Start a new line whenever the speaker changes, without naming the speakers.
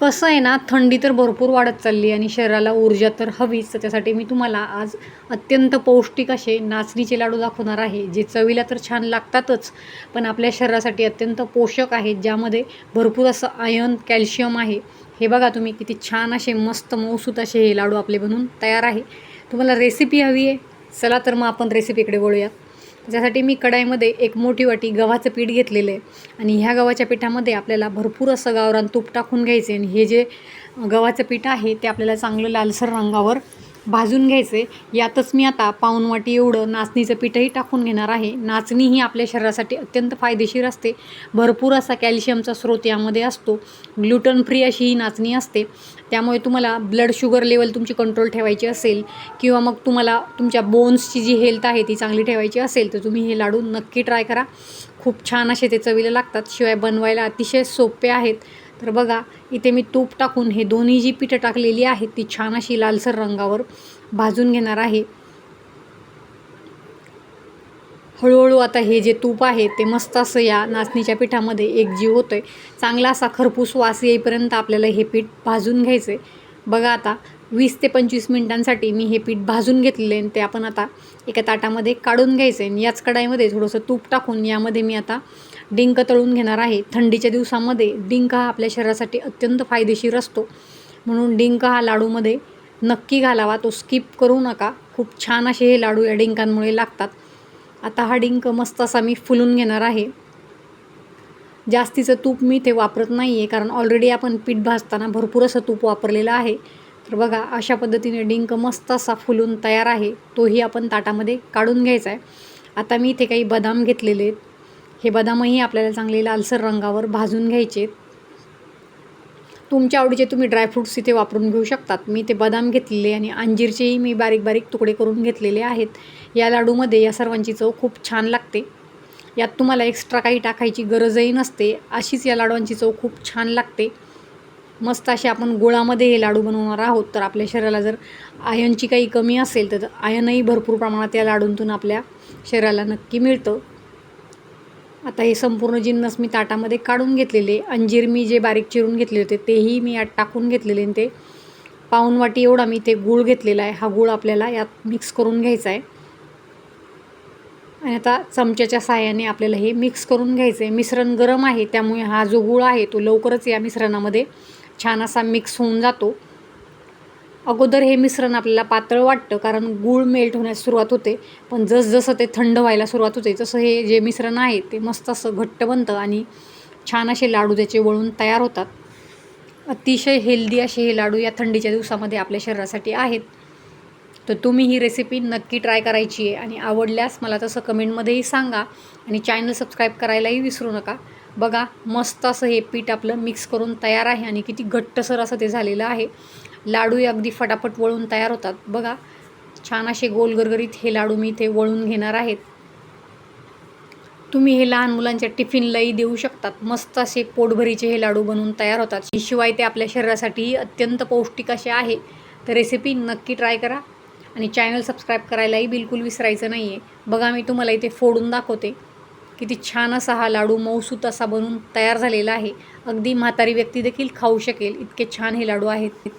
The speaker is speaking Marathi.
कसं आहे ना, थंडी तर भरपूर वाढत चालली आणि शरीराला ऊर्जा तर हवीच. तर त्यासाठी मी तुम्हाला आज अत्यंत पौष्टिक असे नाचणीचे लाडू दाखवणार आहे, जे चवीला तर छान लागतातच, पण आपल्या शरीरासाठी अत्यंत पोषक आहेत, ज्यामध्ये भरपूर असं आयर्न, कॅल्शियम आहे. हे बघा तुम्ही किती छान असे मस्त मऊसूत असे हे लाडू आपले बनून तयार आहे. तुम्हाला रेसिपी हवी आहे? चला तर मग आपण रेसिपीकडे वळूयात. त्याच्यासाठी मी कढाईमध्ये एक मोठी वाटी गव्हाचं पीठ घेतलेलं आहे आणि ह्या गव्हाच्या पिठामध्ये आपल्याला भरपूर असं गावरान तूप टाकून घ्यायचे आणि हे जे गव्हाचं पीठ आहे ते आपल्याला चांगलं लालसर रंगावर भाजून घ्यायचे. यातच मी आता पाऊण वाटी एवढं नाचणीचं पीठही टाकून घेणार आहे. नाचणी ही आपल्या शरीरासाठी अत्यंत फायदेशीर असते. भरपूर असा कॅल्शियमचा स्रोत यामध्ये असतो. ग्लुटन फ्री अशी ही नाचणी असते. त्यामुळे तुम्हाला ब्लड शुगर लेवल तुमची कंट्रोल ठेवायची असेल किंवा मग तुम्हाला तुमच्या बोन्सची जी हेल्थ आहे ती चांगली ठेवायची असेल, तर तुम्ही हे लाडू नक्की ट्राय करा. खूप छान असे ते चवीला लागतात. शिवाय बनवायला अतिशय सोपे आहेत. तर बघा, इथे मी तूप टाकून हे दोन्ही जी पिठं टाकलेली आहेत ती छान अशी लालसर रंगावर भाजून घेणार आहे. हळूहळू आता हे जे तूप आहे ते मस्त असं या नाचणीच्या पिठामध्ये एकजीव होतं आहे. चांगला असा खरपूस वास येईपर्यंत आपल्याला हे पीठ भाजून घ्यायचं आहे. बघा, आता 20 ते 25 मिनिटांसाठी मी हे पीठ भाजून घेतलेलं आहे आणि ते आपण आता एका ताटामध्ये काढून घ्यायचं आहे. आणि याच कढाईमध्ये थोडंसं तूप टाकून यामध्ये मी आता डिंक तळून घेणार आहे. थंडीच्या दिवसामध्ये डिंक हा आपल्या शरीरासाठी अत्यंत फायदेशीर असतो, म्हणून डिंक हा लाडूमध्ये नक्की घालावा, तो स्किप करू नका. खूप छान असे हे लाडू या डिंकांमुळे लागतात. आता हा डिंक मस्त असा मी फुलून घेणार आहे. जास्तीचं तूप मी ते वापरत नाही आहे, कारण ऑलरेडी आपण पीठ भाजताना भरपूर असं तूप वापरलेलं आहे. तर बघा, अशा पद्धतीने डिंक मस्त असा फुलून तयार आहे. तोही आपण ताटामध्ये काढून घ्यायचा आहे. आता मी इथे काही बदाम घेतलेले आहेत. हे बदामही आपल्याला चांगले लालसर रंगावर भाजून घ्यायचे आहेत. तुमच्या आवडीचे तुम्ही ड्रायफ्रूट्स इथे वापरून घेऊ शकतात. मी ते बदाम घेतलेले आणि अंजीरचेही मी बारीक बारीक तुकडे करून घेतलेले आहेत. या लाडूमध्ये या सर्वांची चव खूप छान लागते. यात तुम्हाला एक्स्ट्रा काही टाकायची गरजही नसते. अशीच या लाडूंची चव खूप छान लागते. मस्त असे आपण गुळामध्ये हे लाडू बनवणार आहोत. तर आपल्या शरीराला जर आयर्नची काही कमी असेल तर आयर्नही भरपूर प्रमाणात या लाडूंतून आपल्या शरीराला नक्की मिळतं. आता हे संपूर्ण जिन्नस मी ताटामध्ये काढून घेतलेले. अंजीर मी जे बारीक चिरून घेतले होते तेही मी यात टाकून घेतलेले आणि ते पाऊण वाटी एवढा मी ते गूळ घेतलेला आहे. हा गूळ आपल्याला यात मिक्स करून घ्यायचा आहे आणि आता चमच्याच्या साहाय्याने आपल्याला हे मिक्स करून घ्यायचं आहे. मिश्रण गरम आहे, त्यामुळे हा जो गूळ आहे तो लवकरच या मिश्रणामध्ये छान असा मिक्स होऊन जातो. अगोदर हे मिश्रण आपल्याला पातळ वाटतं, कारण गूळ मेल्ट होण्यास सुरुवात होते, पण जसजसं ते थंड व्हायला सुरुवात होते तसं हे जे मिश्रण आहे ते मस्त असं घट्ट बनतं आणि छान असे लाडू त्याचे वळून तयार होतात. अतिशय हेल्दी असे हे लाडू या थंडीच्या दिवसामध्ये आपल्या शरीरासाठी आहेत. तर तुम्ही ही रेसिपी नक्की ट्राय करायची आहे आणि आवडल्यास मला तसं कमेंटमध्येही सांगा आणि चॅनल सबस्क्राईब करायलाही विसरू नका. बघा, मस्त असं हे पीठ आपलं मिक्स करून तयार आहे आणि किती घट्टसर असं ते झालेलं आहे. लाडूही अगदी फटाफट वळून तयार होतात. बघा, छान असे गोल गरगरीत हे लाडू मी इथे वळून घेणार आहेत. तुम्ही हे लहान मुलांच्या टिफिनलाही देऊ शकतात. मस्त असे पोटभरीचे हे लाडू बनवून तयार होतात. शिवाय ते आपल्या शरीरासाठीही अत्यंत पौष्टिक असे आहे. तर रेसिपी नक्की ट्राय करा आणि चॅनल सबस्क्राईब करायलाही बिलकुल विसरायचं नाही आहे. बघा, मी तुम्हाला इथे फोडून दाखवते. किती छान असा हा लाडू मऊसूत असा बनून तयार झालेला आहे. अगदी म्हातारी व्यक्ती देखील खाऊ शकेल इतके छान हे लाडू आहेत.